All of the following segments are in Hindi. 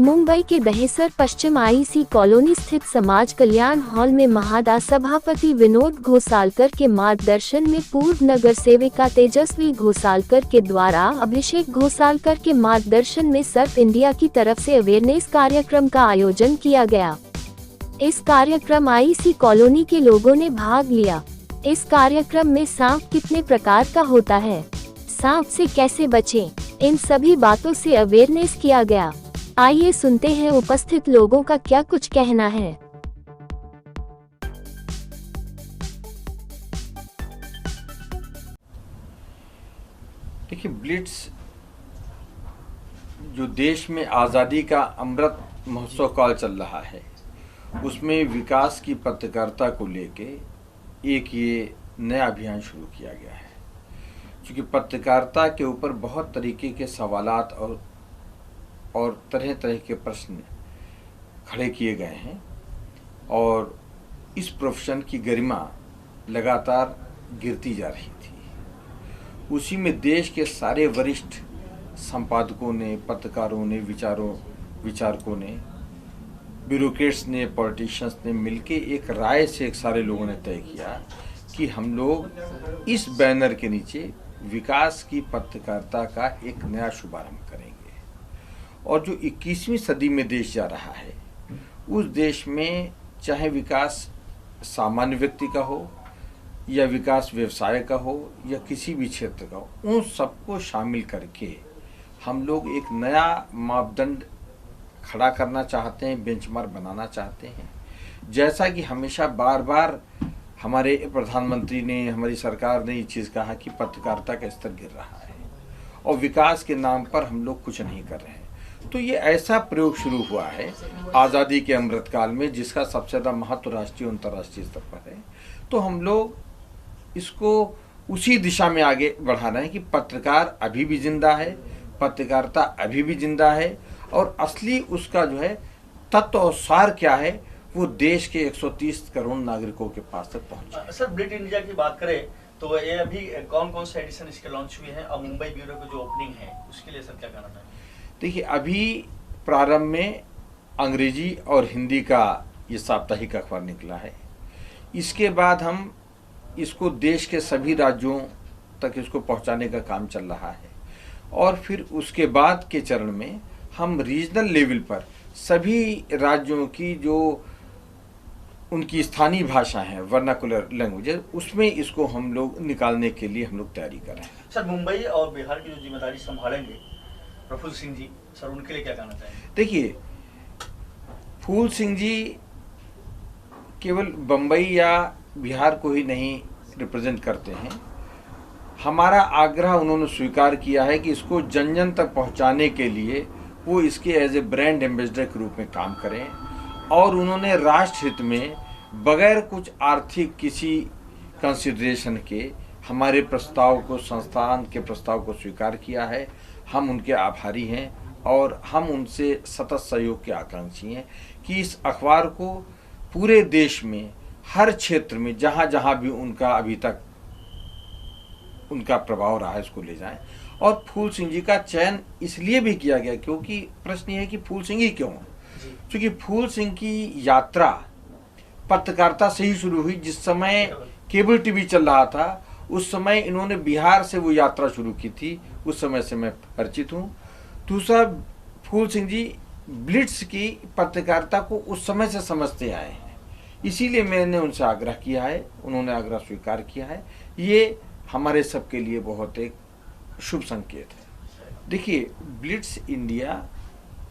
मुंबई के दहिसर पश्चिम आईसी कॉलोनी स्थित समाज कल्याण हॉल में महादा सभापति विनोद घोसालकर के मार्गदर्शन में पूर्व नगर सेविका तेजस्वी घोसालकर के द्वारा अभिषेक घोसालकर के मार्गदर्शन में सर्फ इंडिया की तरफ से अवेयरनेस कार्यक्रम का आयोजन किया गया। इस कार्यक्रम आईसी कॉलोनी के लोगों ने भाग लिया। इस कार्यक्रम में सांप कितने प्रकार का होता है, सांप से कैसे बचें, इन सभी बातों से अवेयरनेस किया गया। आइए सुनते हैं उपस्थित लोगों का क्या कुछ कहना है। देखिए, ब्लिट्स जो देश में आज़ादी का अमृत महोत्सव काल चल रहा है, उसमें विकास की पत्रकारिता को लेके एक ये नया अभियान शुरू किया गया है। क्योंकि पत्रकारिता के ऊपर बहुत तरीके के सवालात और तरह तरह के प्रश्न खड़े किए गए हैं और इस प्रोफेशन की गरिमा लगातार गिरती जा रही थी। उसी में देश के सारे वरिष्ठ संपादकों ने, पत्रकारों ने, विचारकों ने, ब्यूरोक्रेट्स ने, पॉलिटिशियंस ने मिलके एक राय से एक सारे लोगों ने तय किया कि हम लोग इस बैनर के नीचे विकास की पत्रकारिता का एक नया शुभारंभ करेंगे। और जो 21वीं सदी में देश जा रहा है, उस देश में चाहे विकास सामान्य व्यक्ति का हो या विकास व्यवसाय का हो या किसी भी क्षेत्र का हो, उन सबको शामिल करके हम लोग एक नया मापदंड खड़ा करना चाहते हैं, बेंचमार्क बनाना चाहते हैं। जैसा कि हमेशा बार बार हमारे प्रधानमंत्री ने, हमारी सरकार ने ये चीज़ कहा कि पत्रकारिता का स्तर गिर रहा है और विकास के नाम पर हम लोग कुछ नहीं कर रहे हैं। तो ये ऐसा प्रयोग शुरू हुआ है आज़ादी के अमृतकाल में, जिसका सबसे ज़्यादा महत्व राष्ट्रीय और अंतर्राष्ट्रीय स्तर पर है। तो हम लोग इसको उसी दिशा में आगे बढ़ा रहे हैं कि पत्रकार अभी भी जिंदा है, पत्रकारिता अभी भी जिंदा है और असली उसका जो है तत्व और सार क्या है, वो देश के 130 करोड़ नागरिकों के पास तक पहुंचे। सर, ब्लिट इंडिया की बात करें तो ये अभी कौन कौन से एडिशन इसके लॉन्च हुए हैं और मुंबई ब्यूरो की जो ओपनिंग है उसके लिए सर क्या कहना चाहिए? देखिए, अभी प्रारंभ में अंग्रेजी और हिंदी का ये साप्ताहिक अखबार निकला है। इसके बाद हम इसको देश के सभी राज्यों तक इसको पहुंचाने का काम चल रहा है और फिर उसके बाद के चरण में हम रीजनल लेवल पर सभी राज्यों की जो उनकी स्थानीय भाषा है, वर्नाकुलर लैंग्वेज, उसमें इसको हम लोग निकालने के लिए हम लोग तैयारी कर रहे हैं। सर, मुंबई और बिहार की जो जिम्मेदारी संभालेंगे प्रफुल्ल सिंह जी, सर उनके लिए क्या कहना चाहेंगे? देखिए, फूल सिंह जी केवल बम्बई या बिहार को ही नहीं रिप्रेजेंट करते हैं। हमारा आग्रह उन्होंने स्वीकार किया है कि इसको जन जन तक पहुंचाने के लिए वो इसके एज ए ब्रांड एम्बेसडर के रूप में काम करें और उन्होंने राष्ट्र हित में बगैर कुछ आर्थिक किसी कंसिडरेशन के हमारे प्रस्ताव को, संस्थान के प्रस्ताव को स्वीकार किया है। हम उनके आभारी हैं और हम उनसे सतत सहयोग के आकांक्षी हैं कि इस अखबार को पूरे देश में हर क्षेत्र में जहाँ जहाँ भी उनका अभी तक उनका प्रभाव रहा है, इसको ले जाएं। और फूल सिंह जी का चयन इसलिए भी किया गया क्योंकि प्रश्न ये है कि फूल सिंह ही क्यों? क्योंकि फूल सिंह की यात्रा पत्रकारिता से ही शुरू हुई। जिस समय केबल टीवी चल रहा था, उस समय इन्होंने बिहार से वो यात्रा शुरू की थी, उस समय से मैं परिचित हूँ। दूसरा, फूल सिंह जी ब्लिट्स की पत्रकारिता को उस समय से समझते आए हैं, इसीलिए मैंने उनसे आग्रह किया है, उन्होंने आग्रह स्वीकार किया है। ये हमारे सबके लिए बहुत एक शुभ संकेत है। देखिए, ब्लिट्स इंडिया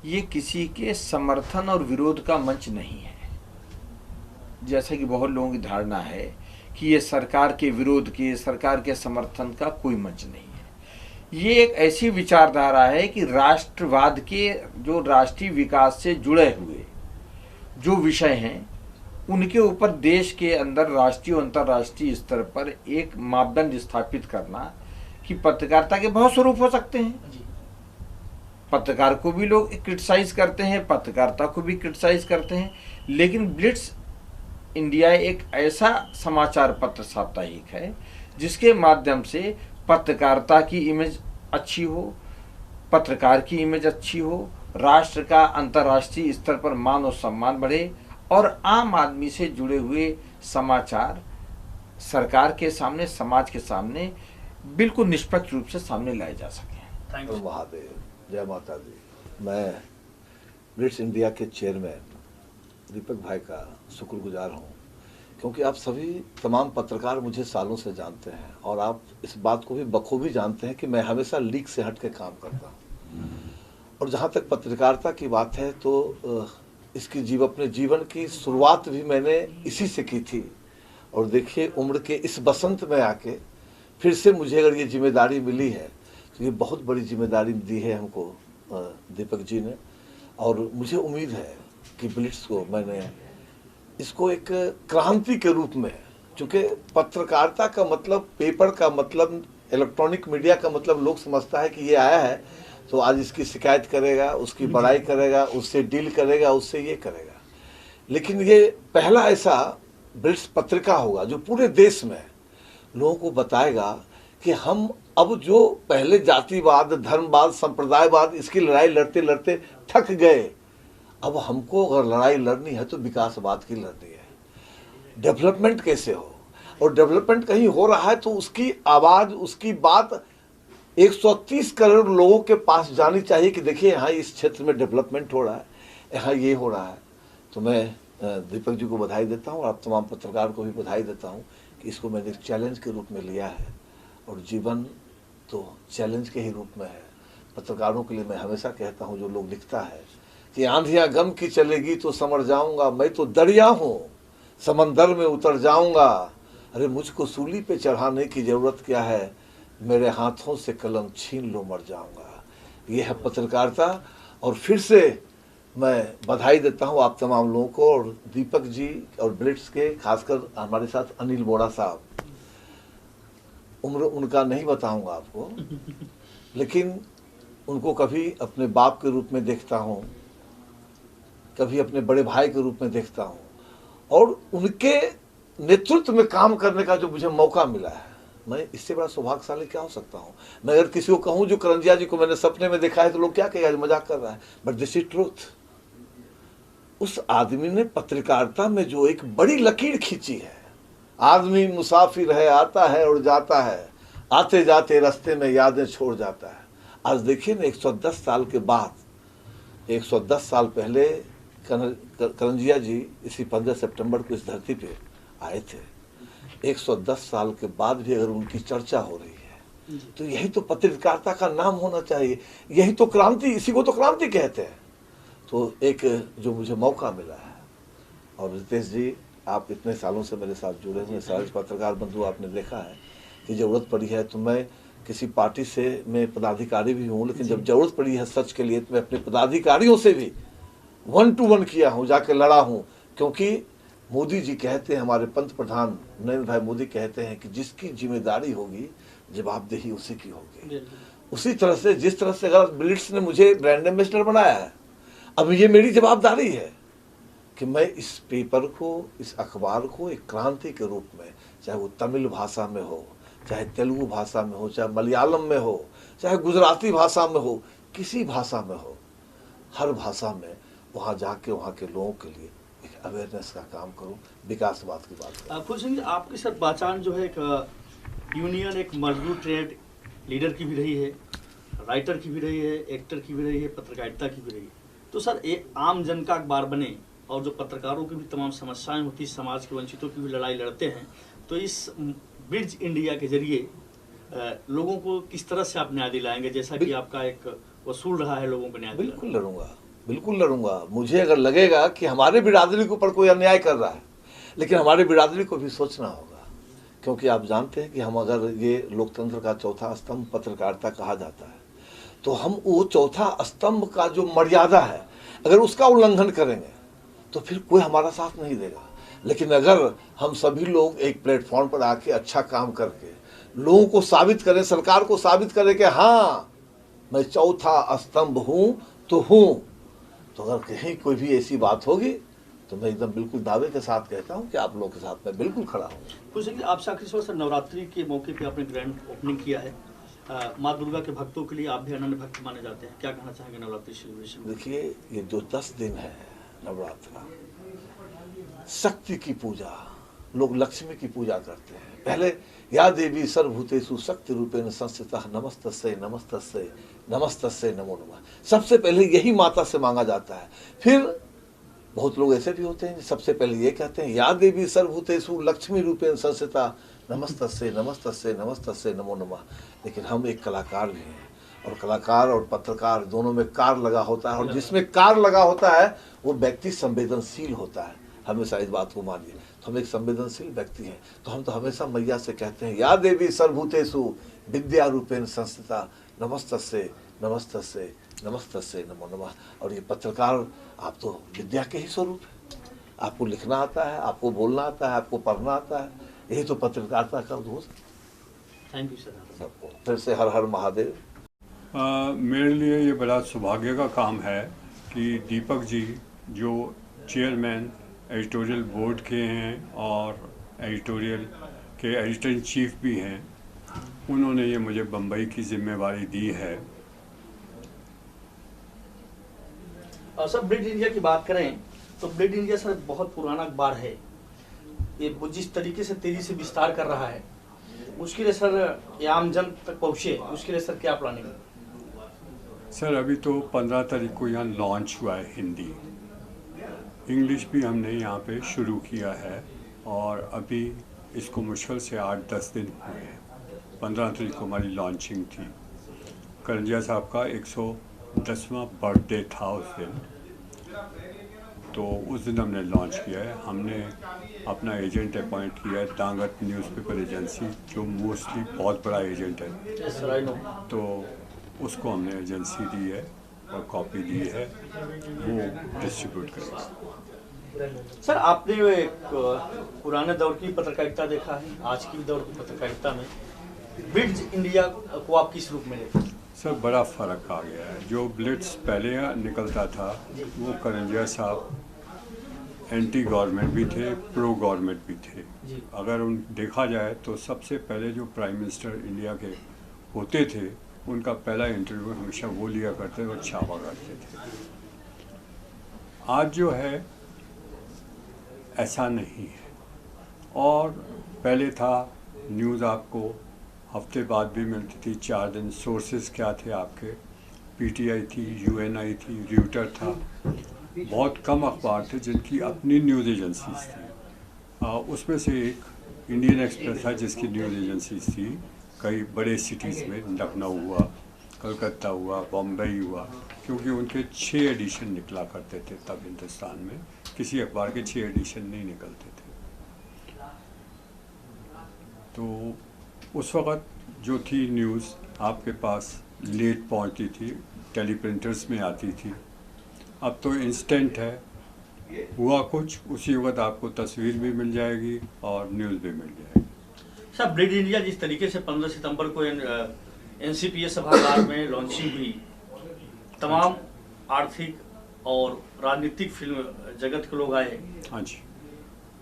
ये किसी के समर्थन और विरोध का मंच नहीं है, जैसा कि बहुत लोगों की धारणा है कि ये सरकार के विरोध के, सरकार के समर्थन का कोई मंच नहीं है। ये एक ऐसी विचारधारा है कि राष्ट्रवाद के, जो राष्ट्रीय विकास से जुड़े हुए जो विषय हैं, उनके ऊपर देश के अंदर राष्ट्रीय और अंतर्राष्ट्रीय स्तर पर एक मापदंड स्थापित करना कि पत्रकारिता के बहुत स्वरूप हो सकते हैं। पत्रकार को भी लोग क्रिटिसाइज करते हैं, पत्रकारिता को भी क्रिटिसाइज करते हैं, लेकिन ब्लिट्स इंडिया एक ऐसा समाचार पत्र साप्ताहिक है जिसके माध्यम से पत्रकारिता की इमेज अच्छी हो, पत्रकार की इमेज अच्छी हो राष्ट्र का अंतर्राष्ट्रीय स्तर पर मान और सम्मान बढ़े और आम आदमी से जुड़े हुए समाचार सरकार के सामने, समाज के सामने बिल्कुल निष्पक्ष रूप से सामने लाए जा सके। थैंक यू महादेव, जय माता दी। मैं ब्लिट्स इंडिया के चेयरमैन दीपक भाई का शुक्रगुजार हूँ, क्योंकि आप सभी तमाम पत्रकार मुझे सालों से जानते हैं और आप इस बात को भी बखूबी जानते हैं कि मैं हमेशा लीक से हट के काम करता हूँ। और जहाँ तक पत्रकारिता की बात है तो इसकी अपने जीवन की शुरुआत भी मैंने इसी से की थी। और देखिए, उम्र के इस बसंत में आके फिर से मुझे अगर ये जिम्मेदारी मिली है तो ये बहुत बड़ी जिम्मेदारी दी है हमको दीपक जी ने। और मुझे उम्मीद है कि ब्लिट्स को मैंने इसको एक क्रांति के रूप में, चूँकि पत्रकारिता का मतलब, पेपर का मतलब, इलेक्ट्रॉनिक मीडिया का मतलब लोग समझता है कि ये आया है तो आज इसकी शिकायत करेगा, उसकी बड़ाई करेगा, उससे डील करेगा, उससे ये करेगा। लेकिन ये पहला ऐसा ब्लिट्स पत्रिका होगा जो पूरे देश में लोगों को बताएगा कि हम अब जो पहले जातिवाद, धर्मवाद, संप्रदायवाद, इसकी लड़ाई लड़ते लड़ते थक गए, अब हमको अगर लड़ाई लड़नी है तो विकासवाद की लड़नी है। डेवलपमेंट कैसे हो, और डेवलपमेंट कहीं हो रहा है तो उसकी आवाज़, उसकी बात 130 करोड़ लोगों के पास जानी चाहिए कि देखिए यहाँ इस क्षेत्र में डेवलपमेंट हो रहा है, यहाँ ये हो रहा है। तो मैं दीपक जी को बधाई देता हूँ और आप तमाम पत्रकार को भी बधाई देता हूँ कि इसको मैंने एक चैलेंज के रूप में लिया है। और जीवन तो चैलेंज के ही रूप में है। पत्रकारों के लिए मैं हमेशा कहता हूँ, जो लोग लिखता है कि आंधियाँ गम की चलेगी तो समर जाऊँगा, मैं तो दरिया हूँ समंदर में उतर जाऊँगा, अरे मुझको सूली पे चढ़ाने की ज़रूरत क्या है, मेरे हाथों से कलम छीन लो मर जाऊँगा। ये है पत्रकारिता। और फिर से मैं बधाई देता हूँ आप तमाम लोगों को, और दीपक जी और ब्लिट्स के, खासकर हमारे साथ अनिल बोड़ा साहब। उम्र उनका नहीं बताऊंगा आपको, लेकिन उनको कभी अपने बाप के रूप में देखता हूँ, कभी अपने बड़े भाई के रूप में देखता हूँ, और उनके नेतृत्व में काम करने का जो मुझे मौका मिला है, मैं इससे बड़ा सौभाग्यशाली क्या हो सकता हूँ। मैं अगर किसी को कहूँ जो करंजिया जी को मैंने सपने में देखा है तो लोग क्या कहेगा, मजाक कर रहा है, बट दिस इज ट्रूथ। उस आदमी ने पत्रकारिता में जो एक बड़ी लकीर खींची है। आदमी मुसाफिर है, आता है और जाता है, आते जाते रास्ते में यादें छोड़ जाता है। आज देखिए ना, 110 साल के बाद, 110 साल पहले करंजिया जी इसी 15 सितंबर को इस धरती पे आए थे। 110 साल के बाद भी अगर उनकी चर्चा हो रही है तो यही तो पत्रकारिता का नाम होना चाहिए, यही तो क्रांति, इसी को तो क्रांति कहते हैं। तो एक जो मुझे मौका मिला है, और रितेश जी आप इतने सालों से मेरे साथ जुड़े हुए सारे पत्रकार बंधु, आपने देखा है कि ज़रूरत पड़ी है तो मैं किसी पार्टी से, मैं पदाधिकारी भी हूँ, लेकिन जब ज़रूरत पड़ी है सच के लिए तो मैं अपने पदाधिकारियों से भी 1 to 1 किया हूँ, जाके लड़ा हूँ। क्योंकि मोदी जी कहते हैं, हमारे पंत प्रधान नरेंद्र भाई मोदी कहते हैं कि जिसकी जिम्मेदारी होगी जवाबदेही उसी की होगी। उसी तरह से जिस तरह से अगर ब्लिट्स ने मुझे ब्रांड एम्बेसडर बनाया है, अब ये मेरी जवाबदारी है कि मैं इस पेपर को, इस अखबार को एक क्रांति के रूप में, चाहे वो तमिल भाषा में हो, चाहे तेलुगु भाषा में हो, चाहे मलयालम में हो, चाहे गुजराती भाषा में हो, किसी भाषा में हो, हर भाषा में वहाँ जाके वहाँ के लोगों के लिए एक अवेयरनेस का काम करूँ, विकासवाद की बात करूँ। फूल सिंह जी, आपकी सर पहचान जो है एक यूनियन, एक मजबूत ट्रेड लीडर की भी रही है, राइटर की भी रही है, एक्टर की भी रही है, पत्रकारिता की भी रही है। तो सर एक आम जन का अखबार बने और जो पत्रकारों की भी तमाम समस्याएं होती, समाज के वंचितों की भी लड़ाई लड़ते हैं, तो इस ब्लिट्स इंडिया के जरिए लोगों को किस तरह से आप न्याय दिलाएंगे, जैसा कि आपका एक वसूल रहा है लोगों को न्याय? बिल्कुल लड़ूंगा, बिल्कुल लड़ूंगा। मुझे अगर लगेगा कि हमारे बिरादरी के ऊपर कोई अन्याय कर रहा है, लेकिन हमारे बिरादरी को भी सोचना होगा, क्योंकि आप जानते हैं कि हम, अगर ये लोकतंत्र का चौथा स्तंभ पत्रकारिता कहा जाता है, तो हम वो चौथा स्तंभ का जो मर्यादा है, अगर उसका उल्लंघन करेंगे तो फिर कोई हमारा साथ नहीं देगा। लेकिन अगर हम सभी लोग एक प्लेटफॉर्म पर आके अच्छा काम करके लोगों को साबित करें, सरकार को साबित करें कि हाँ मैं चौथा स्तंभ हूँ, तो अगर कहीं कोई भी ऐसी बात होगी तो मैं एकदम बिल्कुल दावे के साथ कहता हूँ कि आप लोगों के साथ मैं बिल्कुल खड़ा हूँ। कुछ आपसे आखिरी सवाल सर, नवरात्रि के मौके पे आपने ग्रैंड ओपनिंग किया है, माँ दुर्गा के भक्तों के लिए आप भी अनन्य भक्त माने जाते हैं, क्या कहना चाहेंगे नवरात्रि सेलिब्रेशन में? देखिए, ये जो 10 दिन है नवरात्र, शक्ति की पूजा, लोग लक्ष्मी की पूजा करते हैं। पहले या देवी सर्वभूतेषु शक्ति रूपेण संस्थिता नमस्तस्यै नमस्तस्यै नमस्तस्यै नमो नमः, सबसे पहले यही माता से मांगा जाता है। फिर बहुत लोग ऐसे भी होते हैं सबसे पहले ये कहते हैं या देवी सर्वभूतेषु लक्ष्मी रूपेण संस्थिता नमस्तस्यै नमस्तस्यै नमस्तस्यै नमो नमः। लेकिन हम एक कलाकार भी हैं, और कलाकार और पत्रकार दोनों में कार लगा होता है, और जिसमें कार लगा होता है वो व्यक्ति संवेदनशील होता है। हमेशा इस बात को मानिए, तो हम एक संवेदनशील व्यक्ति हैं, तो हम तो हमेशा मैया से कहते हैं या देवी सर्वभूतेषु विद्या रूपेण संस्थिता नमस्तस्यै नमस्तस्यै नमस्तस्यै नमो नमः। और ये पत्रकार, आप तो विद्या के ही स्वरूप है, आपको लिखना आता है, आपको बोलना आता है, आपको पढ़ना आता है, यही तो पत्रकारिता का दोस्त। Thank you sir. सबको फिर से हर हर महादेव। मेरे लिए ये बड़ा सौभाग्य का काम है कि दीपक जी जो चेयरमैन एडिटोरियल बोर्ड के हैं और एडिटोरियल के एडिटर इन चीफ भी हैं, उन्होंने ये मुझे बम्बई की जिम्मेवारी दी है। और सर ब्लिड इंडिया की बात करें तो ब्लिड इंडिया सर बहुत पुराना अखबार है, ये वो जिस तरीके से तेजी से विस्तार कर रहा है, उसके लिए सर ये आम जन तक पहुँचे, उसके लिए सर क्या प्लानिंग है? सर अभी तो 15 तारीख को यहाँ लॉन्च हुआ है हिंदी, इंग्लिश भी हमने यहाँ पे शुरू किया है, और अभी इसको मुश्किल से 8-10 दिन हुए हैं। 15 तारीख को हमारी लॉन्चिंग थी। करंजिया साहब का 110वां बर्थडे था उस दिन, तो उस दिन हमने लॉन्च किया है। हमने अपना एजेंट अपॉइंट किया है, दांगत न्यूज़पेपर एजेंसी, जो मोस्टली बहुत बड़ा एजेंट है। Yes, sir, I know. तो उसको हमने एजेंसी दी है और कॉपी दी है, वो डिस्ट्रीब्यूट करेगा। सर आपने एक पुराने दौर की पत्रकारिता देखा है, आज की दौर की पत्रकारिता में ब्लिट्ज इंडिया को आप किस रूप में देखते हैं? सर बड़ा फ़र्क आ गया है। जो ब्लिट्स पहले निकलता था वो करंजिया साहब एंटी गवर्नमेंट भी थे, प्रो गवर्नमेंट भी थे। अगर उन देखा जाए तो सबसे पहले जो प्राइम मिनिस्टर इंडिया के होते थे, उनका पहला इंटरव्यू हमेशा वो लिया करते और छापा करते थे। आज जो है ऐसा नहीं है, और पहले था न्यूज़ आपको हफ्ते बाद भी मिलती थी, 4 दिन। सोर्सेज क्या थे आपके? पीटीआई थी, यूएनआई थी, रियूटर था। बहुत कम अखबार थे जिनकी अपनी न्यूज़ एजेंसीज थी। उसमें से एक इंडियन एक्सप्रेस है जिसकी न्यूज़ एजेंसीज थी कई बड़े सिटीज़ में, लखनऊ हुआ, कलकत्ता हुआ, बम्बई हुआ, क्योंकि उनके 6 एडिशन निकला करते थे तब हिंदुस्तान में। किसी अखबार के 6 एडिशन नहीं निकलते थे। तो उस वक़्त जो थी न्यूज़ आपके पास लेट पहुंचती थी, टेलीप्रिंटर्स में आती थी। अब तो इंस्टेंट है, हुआ कुछ उसी वक्त आपको तस्वीर भी मिल जाएगी और न्यूज़ भी मिल जाएगी। सर ब्लिड इंडिया जिस तरीके से 15 सितंबर को एनसीपीए सभागार में लॉन्चिंग हुई, तमाम आर्थिक और राजनीतिक फिल्म जगत के लोग आए। हाँ जी।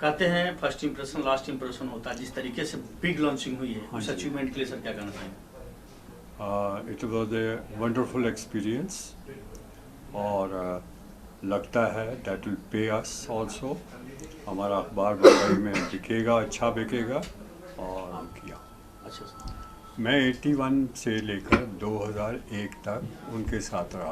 कहते हैं फर्स्ट इंप्रेशन लास्ट इंप्रेशन होता है, जिस तरीके से बिग लॉन्चिंग हुई है, उस अचीवमेंट के लिए सर क्या कहना चाहेंगे? It was a wonderful experience, और लगता है that will pay us also. हमारा अखबार बम्बई में बिकेगा, अच्छा बिकेगा, और हम किया। अच्छा सर। मैं 81 से लेकर 2001 तक उनके साथ रहा।